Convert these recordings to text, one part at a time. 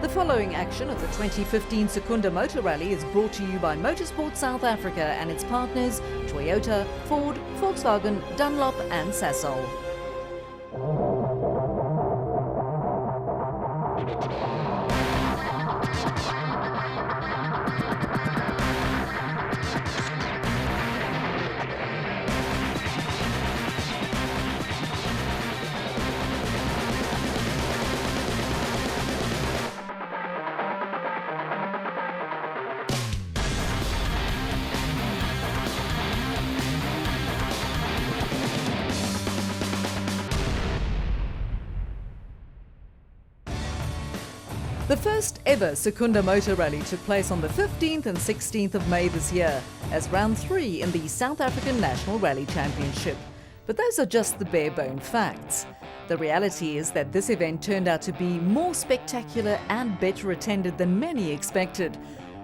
The following action of the 2015 Secunda Motor Rally is brought to you by Motorsport South Africa and its partners Toyota, Ford, Volkswagen, Dunlop and Sasol. The first ever Secunda Motor Rally took place on the 15th and 16th of May this year as round 3 in the South African National Rally Championship. But those are just the bare-bone facts. The reality is that this event turned out to be more spectacular and better attended than many expected.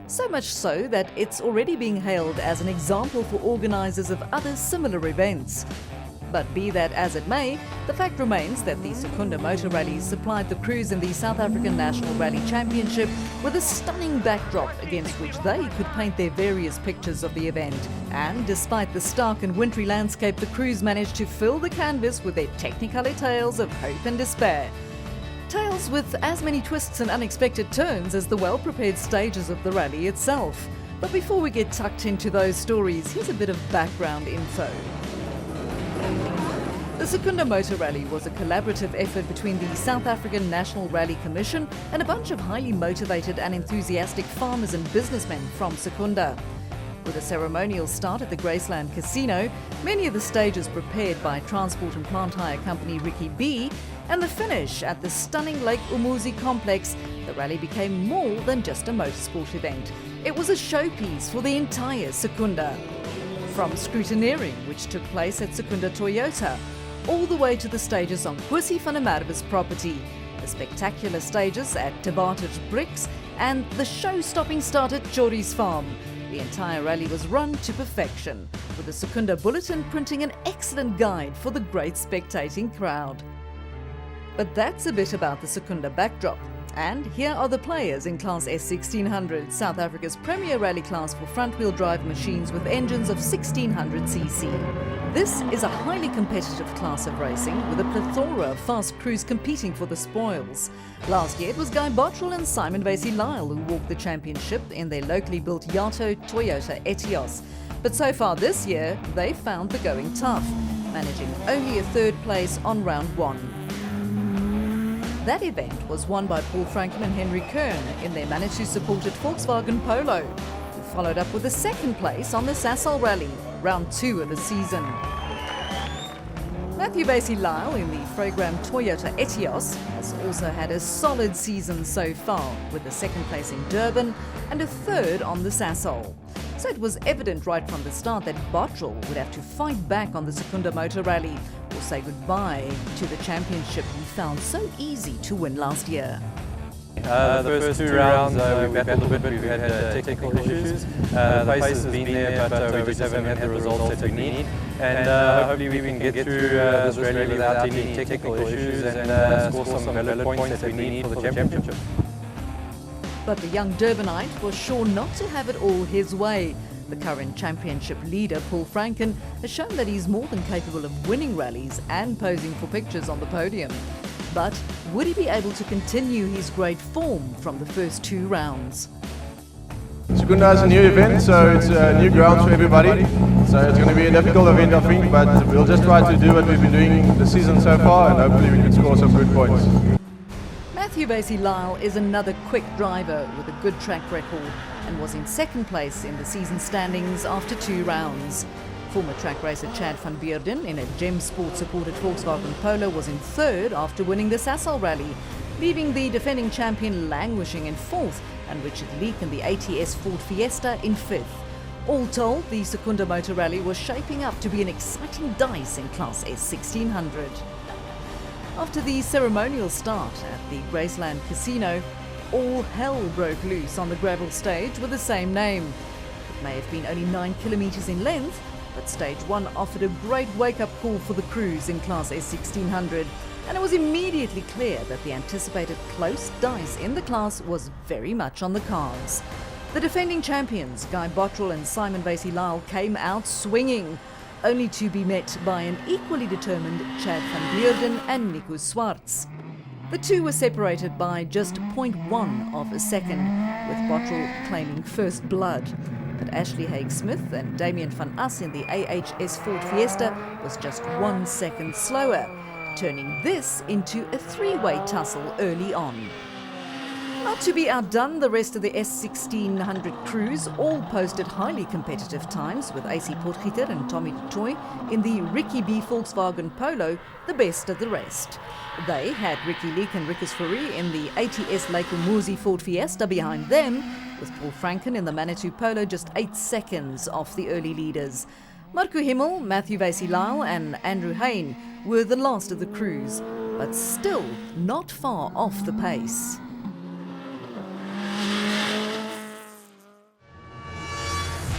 So much so that it's already being hailed as an example for organisers of other similar events. But be that as it may, the fact remains that the Secunda Motor Rally supplied the crews in the South African National Rally Championship with a stunning backdrop against which they could paint their various pictures of the event. And despite the stark and wintry landscape, the crews managed to fill the canvas with their technicolor tales of hope and despair. Tales with as many twists and unexpected turns as the well-prepared stages of the rally itself. But before we get tucked into those stories, here's a bit of background info. The Secunda Motor Rally was a collaborative effort between the South African National Rally Commission and a bunch of highly motivated and enthusiastic farmers and businessmen from Secunda. With a ceremonial start at the Graceland Casino, many of the stages prepared by transport and plant hire company Ricky B, and the finish at the stunning Lake Umuzi complex, the rally became more than just a motorsport event. It was a showpiece for the entire Secunda. From scrutineering, which took place at Secunda Toyota, all the way to the stages on Kwesi van der Merwe's property, the spectacular stages at Tabatage Bricks, and the show-stopping start at Chori's farm. The entire rally was run to perfection, with the Secunda Bulletin printing an excellent guide for the great spectating crowd. But that's a bit about the Secunda backdrop. And here are the players in Class S1600, South Africa's premier rally class for front-wheel drive machines with engines of 1600cc. This is a highly competitive class of racing with a plethora of fast crews competing for the spoils. Last year it was Guy Bottrell and Simon Vacy-lyle who walked the championship in their locally built Yato Toyota Etios. But so far this year, they found the going tough, managing only a third place on round 1. That event was won by Paul Franken and Henry Kern in their managed-to-supported Volkswagen Polo, who followed up with a second place on the Sasol Rally, round 2 of the season. Matthew Vacy-lyle in the Fragram Toyota Etios has also had a solid season so far, with a second place in Durban and a third on the Sasol. So it was evident right from the start that Bottrell would have to fight back on the Secunda Motor Rally or say goodbye to the championship he found so easy to win last year. The first 2 rounds we battled a bit, we've had technical issues. The pace has been there, but we just haven't had the results that we need. And hopefully we can get through this rally without any technical issues and score some valid points that we need for the championship. But the young Durbanite was sure not to have it all his way. The current championship leader, Paul Franken, has shown that he's more than capable of winning rallies and posing for pictures on the podium. But would he be able to continue his great form from the first 2 rounds? Secunda is a new event, so it's new ground for everybody. So it's going to be a difficult event, I think, but we'll just try to do what we've been doing this season so far, and hopefully we can score some good points. Matthew Vacy-lyle is another quick driver with a good track record and was in second place in the season standings after 2 rounds. Former track racer Chad van Beerden in a Gem Sport-supported Volkswagen Polo was in third after winning the Sasol Rally, leaving the defending champion languishing in fourth and Richard Leek in the ATS Ford Fiesta in fifth. All told, the Secunda Motor Rally was shaping up to be an exciting dice in Class S1600. After the ceremonial start at the Graceland Casino, all hell broke loose on the gravel stage with the same name. It may have been only 9 kilometers in length, but Stage 1 offered a great wake-up call for the crews in Class S1600, and it was immediately clear that the anticipated close dice in the class was very much on the cards. The defending champions, Guy Bottrell and Simon Vacy-Lyle, came out swinging, only to be met by an equally determined Chad van Beurden and Nico Swartz. The two were separated by just 0.1 of a second, with Bottrell claiming first blood. But Ashley Haig-Smith and Damien van As in the AHS Ford Fiesta was just 1 second slower, turning this into a three-way tussle early on. Not to be outdone, the rest of the S1600 crews all posted highly competitive times, with AC Potgieter and Tommy de Toy in the Ricky B Volkswagen Polo the best of the rest. They had Ricky Leek and Rikus Fourie in the ATS Lake Umuzi Ford Fiesta behind them, with Paul Franken in the Manitou Polo just 8 seconds off the early leaders. Marco Himmel, Matthew Vacy-Lyle and Andrew Hain were the last of the crews, but still not far off the pace.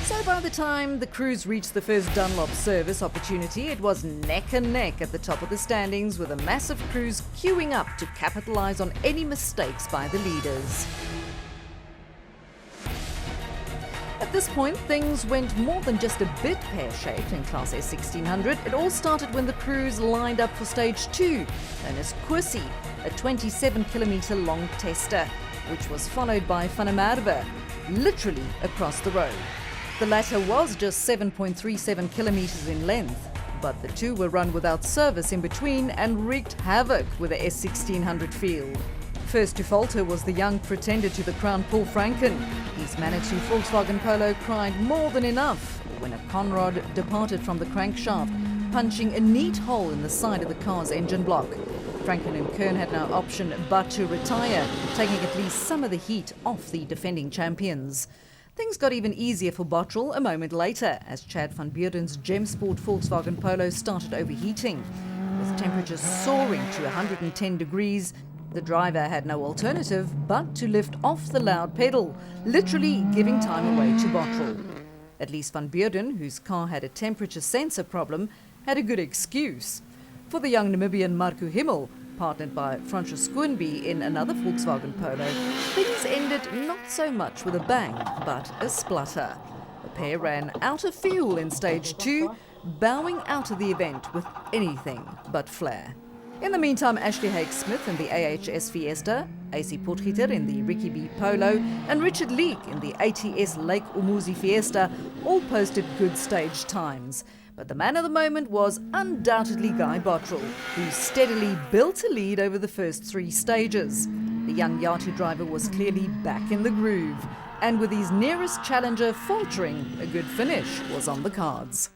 So by the time the crews reached the first Dunlop service opportunity, it was neck and neck at the top of the standings, with a massive crews queuing up to capitalise on any mistakes by the leaders. At this point, things went more than just a bit pear-shaped in Class S1600. It all started when the crews lined up for Stage 2, known as Kosi, a 27-kilometre long tester, which was followed by Van der Merwe, literally across the road. The latter was just 7.37 kilometres in length, but the two were run without service in between and wreaked havoc with the S1600 field. First to falter was the young pretender to the crown, Paul Franken. His Manitou Volkswagen Polo cried more than enough when a conrod departed from the crankshaft, punching a neat hole in the side of the car's engine block. Franken and Kern had no option but to retire, taking at least some of the heat off the defending champions. Things got even easier for Bottrell a moment later, as Chad van Beurden's Gem Sport Volkswagen Polo started overheating. With temperatures soaring to 110 degrees, the driver had no alternative but to lift off the loud pedal, literally giving time away to Bottrell. At least Van Beurden, whose car had a temperature sensor problem, had a good excuse. For the young Namibian Marco Himmel, partnered by Francis Schoenby in another Volkswagen Polo, things ended not so much with a bang, but a splutter. The pair ran out of fuel in Stage 2, bowing out of the event with anything but flair. In the meantime, Ashley Haig-Smith in the AHS Fiesta, AC Potgieter in the Ricky B Polo, and Richard Leek in the ATS Lake Umuzi Fiesta all posted good stage times. But the man of the moment was undoubtedly Guy Bottrell, who steadily built a lead over the first 3 stages. The young Yachty driver was clearly back in the groove, and with his nearest challenger faltering, a good finish was on the cards.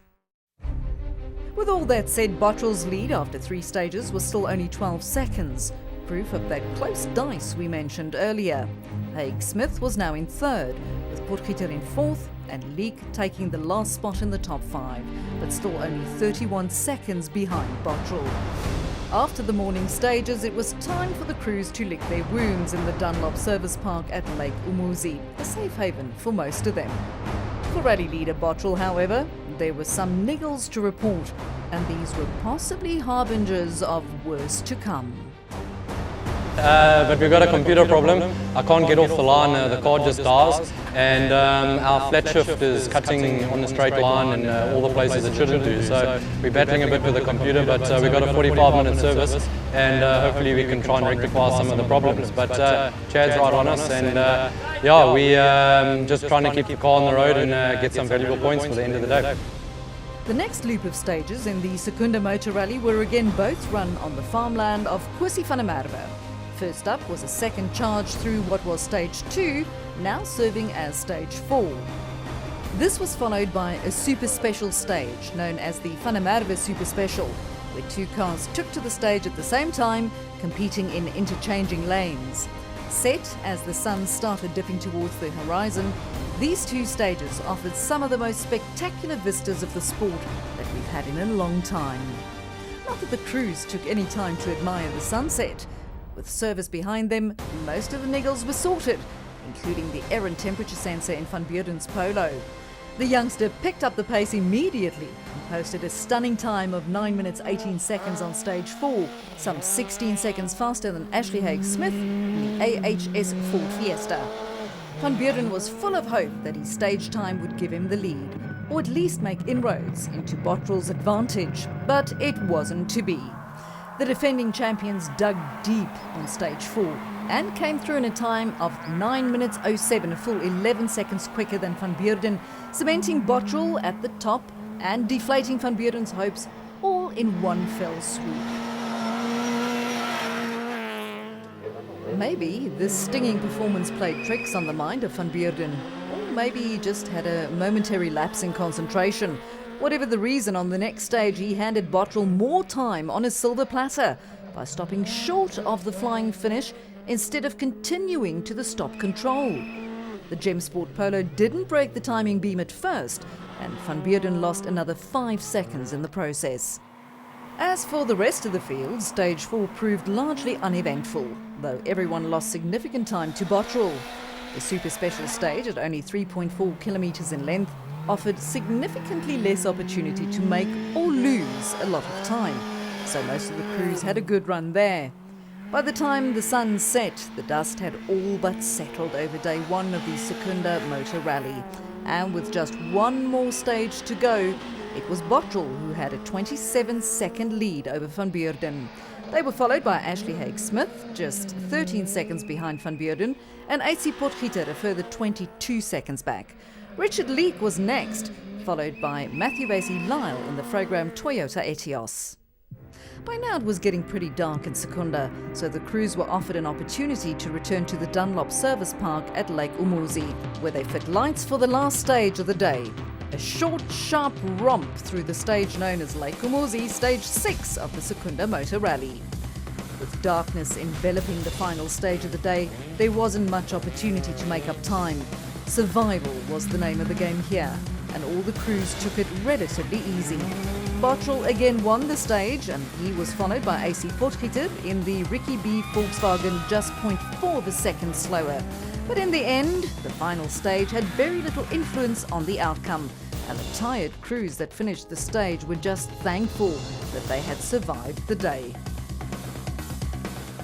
With all that said, Bottrell's lead after 3 stages was still only 12 seconds, proof of that close dice we mentioned earlier. Haig-Smith was now in 3rd, with Potgieter in 4th, and Leek taking the last spot in the top 5, but still only 31 seconds behind Bottrell. After the morning stages, it was time for the crews to lick their wounds in the Dunlop Service Park at Lake Umuzi, a safe haven for most of them. For rally leader Bottrell, however, there were some niggles to report, and these were possibly harbingers of worse to come. But we've got a computer problem. I can't get off the line, the car just dies, and our flat shift is cutting on a straight line in all the places it shouldn't do. So we're battling a bit with the computer, but we've got a 45-minute service, and hopefully we can try and rectify some of the problems. But Chad's right on us, and yeah, we're just trying to keep the car on the road and get some valuable points for the end of the day. The next loop of stages in the Secunda Motor Rally were again both run on the farmland of Kosi van der Merwe. First up was a second charge through what was Stage 2, now serving as Stage 4. This was followed by a super special stage known as the Van der Merwe Super Special, where 2 cars took to the stage at the same time, competing in interchanging lanes. Set as the sun started dipping towards the horizon, these 2 stages offered some of the most spectacular vistas of the sport that we've had in a long time. Not that the crews took any time to admire the sunset. With service behind them, most of the niggles were sorted, including the errant temperature sensor in Van Beurden's Polo. The youngster picked up the pace immediately and posted a stunning time of 9 minutes 18 seconds on stage 4, some 16 seconds faster than Ashley Haig-Smith in the AHS Ford Fiesta. Van Beurden was full of hope that his stage time would give him the lead, or at least make inroads into Bottrell's advantage, but it wasn't to be. The defending champions dug deep on stage 4 and came through in a time of 9 minutes 07, a full 11 seconds quicker than Van Beurden, cementing Bottrell at the top and deflating Van Beurden's hopes all in one fell swoop. Maybe this stinging performance played tricks on the mind of Van Beurden, or maybe he just had a momentary lapse in concentration. Whatever the reason, on the next stage he handed Bottrell more time on a silver platter by stopping short of the flying finish instead of continuing to the stop control. The Gem Sport Polo didn't break the timing beam at first, and Van Beurden lost another 5 seconds in the process. As for the rest of the field, stage 4 proved largely uneventful, though everyone lost significant time to Bottrell. The super special stage, at only 3.4 kilometers in length, offered significantly less opportunity to make or lose a lot of time, so most of the crews had a good run there. By the time the sun set, the dust had all but settled over day 1 of the Secunda Motor Rally, and with just one more stage to go, it was Bottrell who had a 27-second lead over Van Beurden. They were followed by Ashley Haig-Smith, just 13 seconds behind Van Beurden, and AC Potgieter a further 22 seconds back. Richard Leek was next, followed by Matthew Vacy-Lyle in the Fragram Toyota Etios. By now it was getting pretty dark in Secunda, so the crews were offered an opportunity to return to the Dunlop Service Park at Lake Umuzi, where they fit lights for the last stage of the day. A short, sharp romp through the stage known as Lake Umuzi, stage 6 of the Secunda Motor Rally. With darkness enveloping the final stage of the day, there wasn't much opportunity to make up time. Survival was the name of the game here, and all the crews took it relatively easy. Bottrell again won the stage, and he was followed by AC Potgieter in the Ricky B Volkswagen, just 0.4 of a second slower. But in the end, the final stage had very little influence on the outcome, and the tired crews that finished the stage were just thankful that they had survived the day.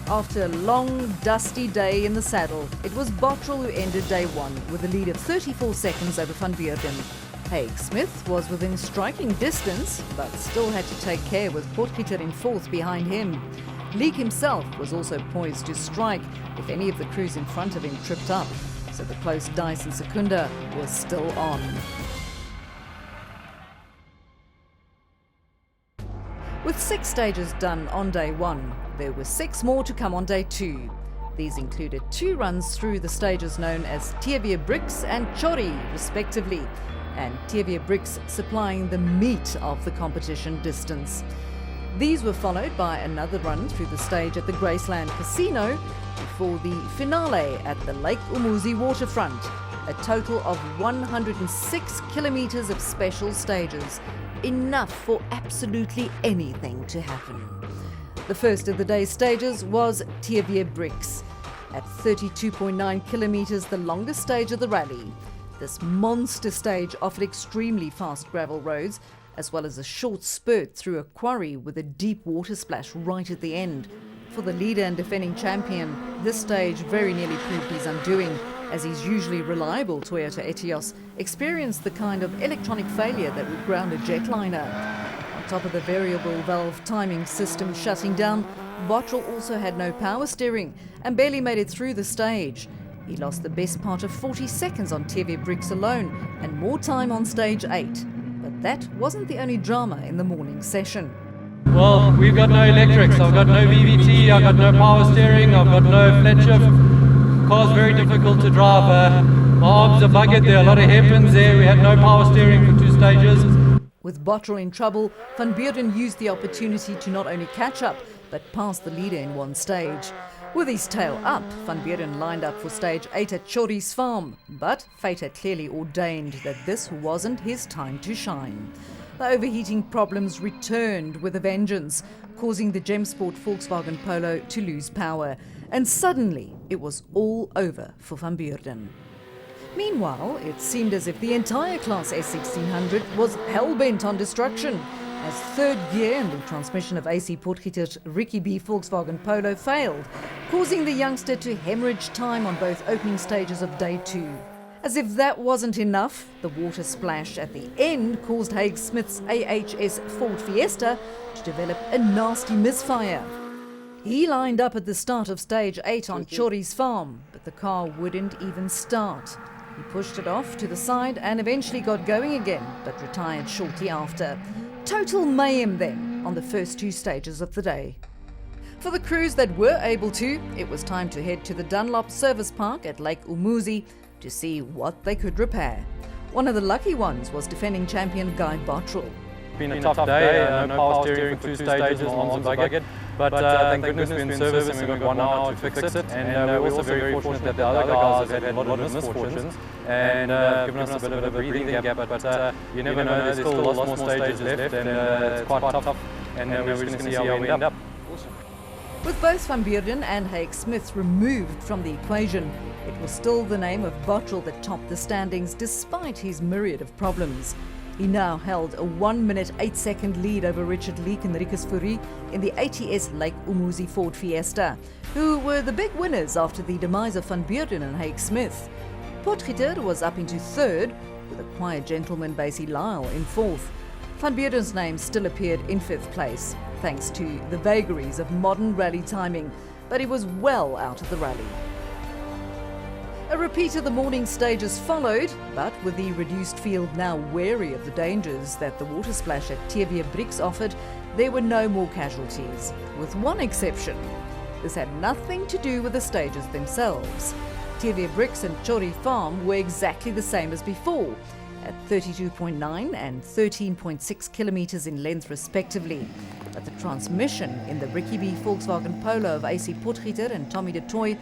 After a long, dusty day in the saddle, it was Bottrell who ended day 1 with a lead of 34 seconds over Van Beurden. Haig-Smith was within striking distance, but still had to take care with Potgieter in 4th behind him. Leek himself was also poised to strike if any of the crews in front of him tripped up, so the close dice in Secunda was still on. With 6 stages done on day 1, there were 6 more to come on day 2. These included 2 runs through the stages known as Tievie Bricks and Chori, respectively, and Tievie Bricks supplying the meat of the competition distance. These were followed by another run through the stage at the Graceland Casino before the finale at the Lake Umuzi waterfront, a total of 106 kilometers of special stages, enough for absolutely anything to happen. The first of the day's stages was Tievie Bricks, at 32.9 kilometers, the longest stage of the rally. This monster stage offered extremely fast gravel roads, as well as a short spurt through a quarry with a deep water splash right at the end. For the leader and defending champion, this stage very nearly proved his undoing, as his usually reliable Toyota Etios experienced the kind of electronic failure that would ground a jetliner. On top of the variable valve timing system shutting down, Bottrell also had no power steering and barely made it through the stage. He lost the best part of 40 seconds on Tievie Bricks alone and more time on stage 8. But that wasn't the only drama in the morning session. Well, we've got no electrics. I've got no VVT, I've got no power steering, I've got no flat shift. Car's very difficult to drive. My arms are buggered, there are a lot of hairpins there. We had no power steering for 2 stages. With Bottrell in trouble, Van Beurden used the opportunity to not only catch up, but pass the leader in one stage. With his tail up, Van Beurden lined up for stage 8 at Chori's farm, but fate had clearly ordained that this wasn't his time to shine. The overheating problems returned with a vengeance, causing the Gem Sport Volkswagen Polo to lose power, and suddenly it was all over for Van Beurden. Meanwhile, it seemed as if the entire Class S1600 was hell-bent on destruction, as third gear in the transmission of AC Potgieter's Ricky B Volkswagen Polo failed, causing the youngster to hemorrhage time on both opening stages of day 2. As if that wasn't enough, the water splash at the end caused Haig Smith's AHS Ford Fiesta to develop a nasty misfire. He lined up at the start of stage 8 on Chori's farm, but the car wouldn't even start. He pushed it off to the side and eventually got going again, but retired shortly after. Total mayhem then on the first 2 stages of the day. For the crews that were able to, it was time to head to the Dunlop Service Park at Lake Umuzi to see what they could repair. One of the lucky ones was defending champion Guy Bottrell. Been a tough day, no power steering for 2 stages, Lon's bucket, but thank goodness we're in service and we've got 1 hour to fix it, and we're also very fortunate that the other guys have had a lot of misfortunes and given us a bit of a breathing gap, but you never know, there's still lots more stages left, and it's quite tough, and we're just going to see how we end up. With both Van Beurden and Haig Smith removed from the equation, it was still the name of Bottrell that topped the standings despite his myriad of problems. He now held a 1 minute 8 second lead over Richard Leek and Rikus Fourie in the ATS Lake Umuzi Ford Fiesta, who were the big winners after the demise of Van Beurden and Haig Smith. Potgieter was up into third, with a quiet gentleman vacy-lyle in fourth. Van Beurden's name still appeared in 5th place, thanks to the vagaries of modern rally timing, but he was well out of the rally. A repeat of the morning stages followed, but with the reduced field now wary of the dangers that the water splash at TV Brix offered, there were no more casualties, with one exception. This had nothing to do with the stages themselves. TV Brix and Chori Farm were exactly the same as before, at 32.9 and 13.6 kilometers in length respectively. But the transmission in the Ricky B Volkswagen Polo of AC Potgieter and Tommy de Toy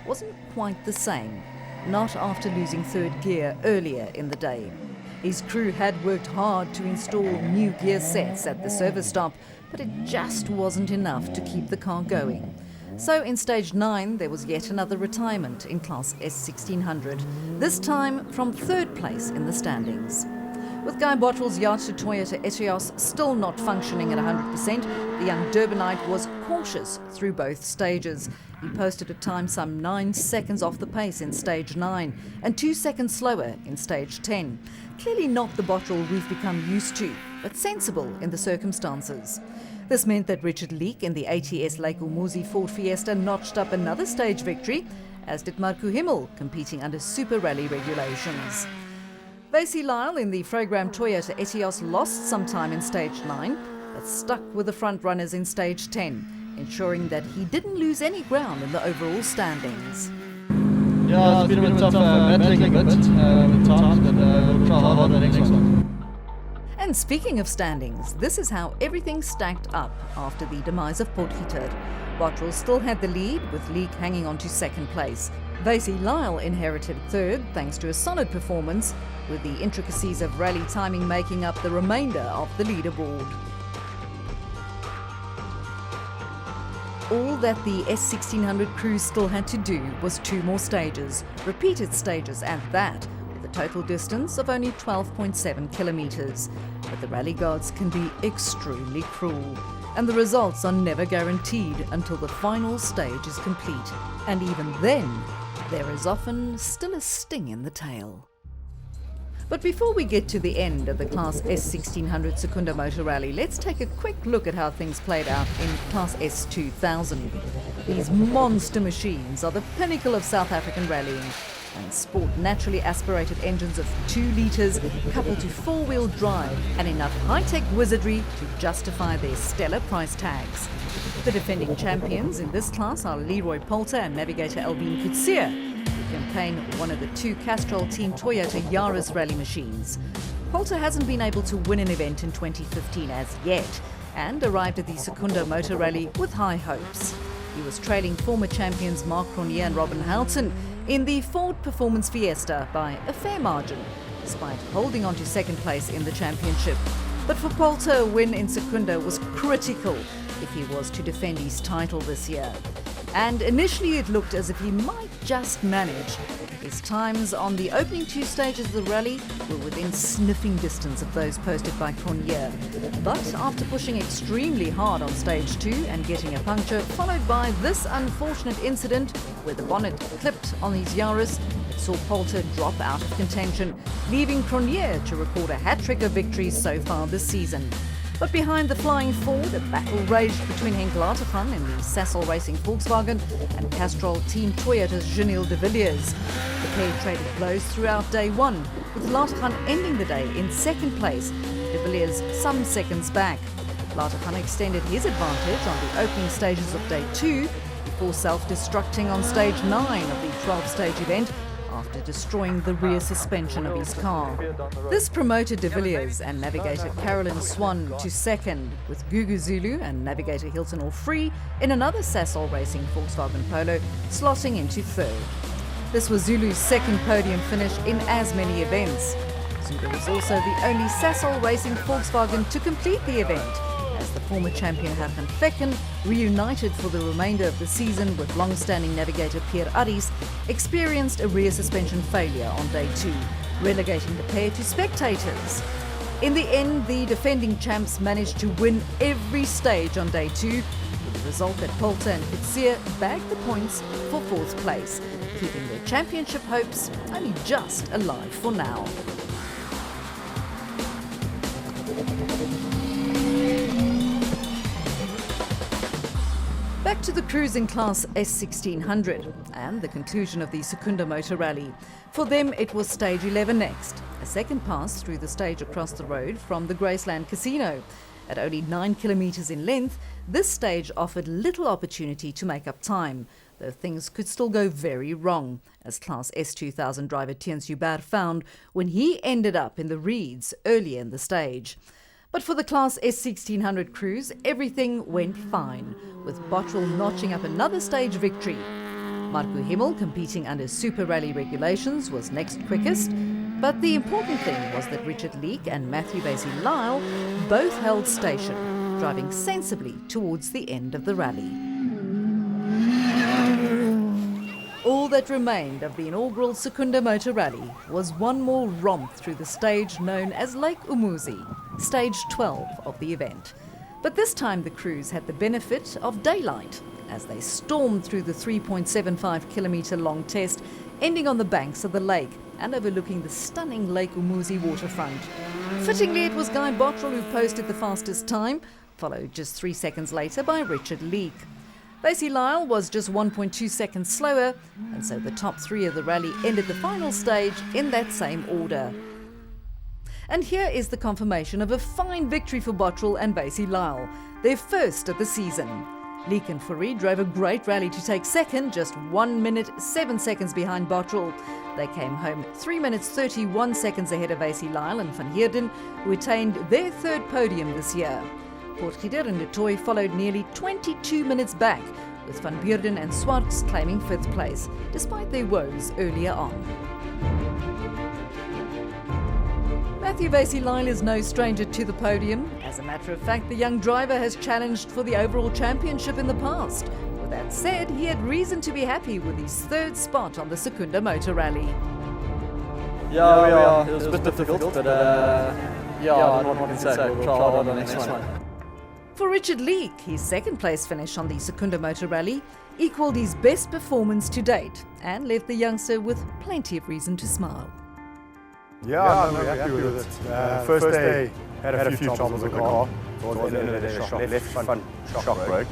wasn't quite the same. Not after losing third gear earlier in the day. His crew had worked hard to install new gear sets at the service stop, but it just wasn't enough to keep the car going. So in stage 9 there was yet another retirement in Class S1600, this time from 3rd place in the standings. With Guy Bottrell's Yacht Toyota Etios still not functioning at 100%, the young Durbanite was cautious through both stages. He posted a time some 9 seconds off the pace in stage 9 and 2 seconds slower in stage 10. Clearly not the Bottrell we've become used to, but sensible in the circumstances. This meant that Richard Leek in the ATS Lake Umuzi Ford Fiesta notched up another stage victory, as did Marco Himmel, competing under Super Rally regulations. Vacy-lyle in the Program Toyota Etios lost some time in stage 9, but stuck with the front runners in stage 10, ensuring that he didn't lose any ground in the overall standings. Yeah, it's been a bit tough battling a bit with times, but we'll try hard on the next one. And speaking of standings, this is how everything stacked up after the demise of Potgieter. Bottrell still had the lead, with Leek hanging on to 2nd place. Vacy-lyle inherited 3rd thanks to a solid performance, with the intricacies of rally timing making up the remainder of the leaderboard. All that the S1600 crew still had to do was 2 more stages, repeated stages at that, with a total distance of only 12.7 kilometers. But the rally gods can be extremely cruel, and the results are never guaranteed until the final stage is complete. And even then, there is often still a sting in the tail. But before we get to the end of the Class S1600 Secunda Motor Rally, let's take a quick look at how things played out in Class S2000. These monster machines are the pinnacle of South African rallying and sport naturally aspirated engines of 2 litres coupled to 4-wheel drive and enough high-tech wizardry to justify their stellar price tags. The defending champions in this class are Leroy Poulter and navigator Albin Coetzee, who campaign one of the 2 Castrol Team Toyota Yaris rally machines. Poulter hasn't been able to win an event in 2015 as yet, and arrived at the Secunda Motor Rally with high hopes. He was trailing former champions Mark Cronje and Robin Houghton in the Ford Performance Fiesta by a fair margin, despite holding on to 2nd place in the championship. But for Poulter, a win in Secunda was critical if he was to defend his title this year. and initially it looked as if he might just manage. His times on the opening 2 stages of the rally were within sniffing distance of those posted by Cronje. But after pushing extremely hard on stage 2 and getting a puncture, followed by this unfortunate incident where the bonnet clipped on his Yaris, it saw Poulter drop out of contention, leaving Cronje to record a hat-trick of victories so far this season. But behind the flying Ford, a battle raged between Henk Latergan in the Sasol Racing Volkswagen and Castrol Team Toyota's Janelle de Villiers. The pair traded blows throughout day 1, with Latergan ending the day in 2nd place, de Villiers some seconds back. Latergan extended his advantage on the opening stages of day 2 before self-destructing on stage 9 of the 12-stage event, after destroying the rear suspension of his car. This promoted de Villiers and navigator Carolyn Swan to 2nd, with Gugu Zulu and navigator Hilton Orfree in another Sasol Racing Volkswagen Polo slotting into 3rd. This was Zulu's 2nd podium finish in as many events. Zulu was also the only Sasol Racing Volkswagen to complete the event, as the former champion Hergen Flecken, reunited for the remainder of the season with long-standing navigator Pierre Aris, experienced a rear suspension failure on day 2, relegating the pair to spectators. In the end, the defending champs managed to win every stage on day 2, with the result that Poulter and Fitzsier bagged the points for 4th place, keeping their championship hopes only just alive for now. Back to the cruising class S1600 and the conclusion of the Secunda Motor Rally. For them, it was stage 11 next, a second pass through the stage across the road from the Graceland Casino. At only 9 kilometres in length, this stage offered little opportunity to make up time, though things could still go very wrong, as Class S2000 driver Tiens Hubert found when he ended up in the reeds earlier in the stage. But for the Class S1600 crews, everything went fine, with Bottrell notching up another stage victory. Marco Himmel, competing under Super Rally regulations, was next quickest, but the important thing was that Richard Leek and Matthew vacy-lyle both held station, driving sensibly towards the end of the rally. All that remained of the inaugural Secunda Motor Rally was one more romp through the stage known as Lake Umuzi, stage 12 of the event. But this time the crews had the benefit of daylight as they stormed through the 3.75 kilometre long test, ending on the banks of the lake and overlooking the stunning Lake Umuzi waterfront. Fittingly, it was Guy Bottrell who posted the fastest time, followed just 3 seconds later by Richard Leek. Vacy-lyle was just 1.2 seconds slower, and so the top 3 of the rally ended the final stage in that same order. And here is the confirmation of a fine victory for Bottrell and vacy-lyle, their first of the season. Leek and Fourie drove a great rally to take 2nd, just 1 minute 7 seconds behind Bottrell. They came home 3 minutes 31 seconds ahead of vacy-lyle and Van Heerden, who attained their 3rd podium this year. Potgieter and de Toy followed nearly 22 minutes back, with Van Beurden and Swartz claiming 5th place, despite their woes earlier on. Matthew vacy-lyle is no stranger to the podium. As a matter of fact, the young driver has challenged for the overall championship in the past. With that said, he had reason to be happy with his 3rd spot on the Secunda Motor Rally. Yeah, it was a bit difficult, but I don't know what I can say. We'll try hard on the next one. For Richard Leek, his 2nd place finish on the Secunda Motor Rally equalled his best performance to date and left the youngster with plenty of reason to smile. Yeah, I'm very happy with it. First day, had a few troubles with the car. Towards the end of the day, the left front shock broke.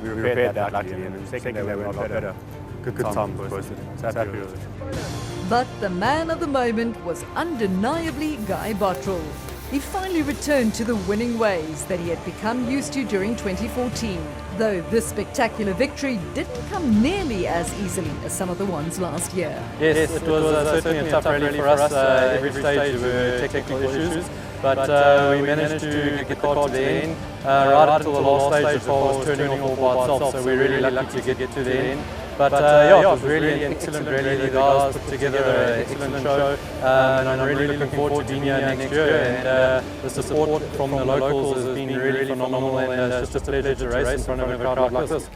We repaired that luckily, and the second day we went a lot better. Good time posted. So happy with it. But the man of the moment was undeniably Guy Bottrell. He finally returned to the winning ways that he had become used to during 2014, though this spectacular victory didn't come nearly as easily as some of the ones last year. Yes, it was certainly a tough rally for us. Every stage were technical issues, but we managed to get the car to the end. Right until the last stage, the car was turning off all by itself, so we're really lucky to get to the end. But yeah, it was really an excellent rally. The guys put together an excellent show, and I'm really looking forward to being here next year. And the support from the locals has been really phenomenal, and it's just a pleasure to race in front of a crowd like this.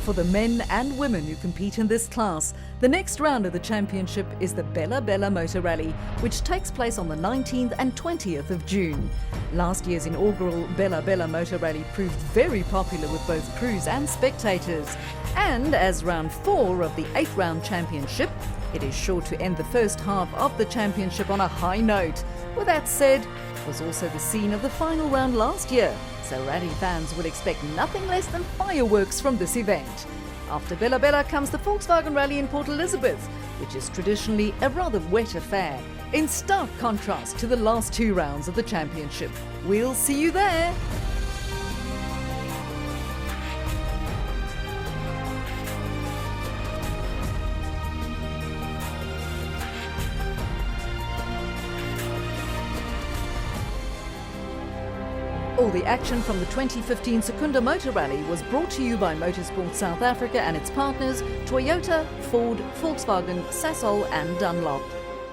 for the men and women who compete in this class. The next round of the championship is the Bella Bella Motor Rally, which takes place on the 19th and 20th of June. Last year's inaugural Bella Bella Motor Rally proved very popular with both crews and spectators. And as round 4 of the 8-round championship, it is sure to end the first half of the championship on a high note. With that said, it was also the scene of the final round last year, so rally fans will expect nothing less than fireworks from this event. After Bella Bella comes the Volkswagen Rally in Port Elizabeth, which is traditionally a rather wet affair, in stark contrast to the last 2 rounds of the championship. We'll see you there! All the action from the 2015 Secunda Motor Rally was brought to you by Motorsport South Africa and its partners Toyota, Ford, Volkswagen, Sasol and Dunlop.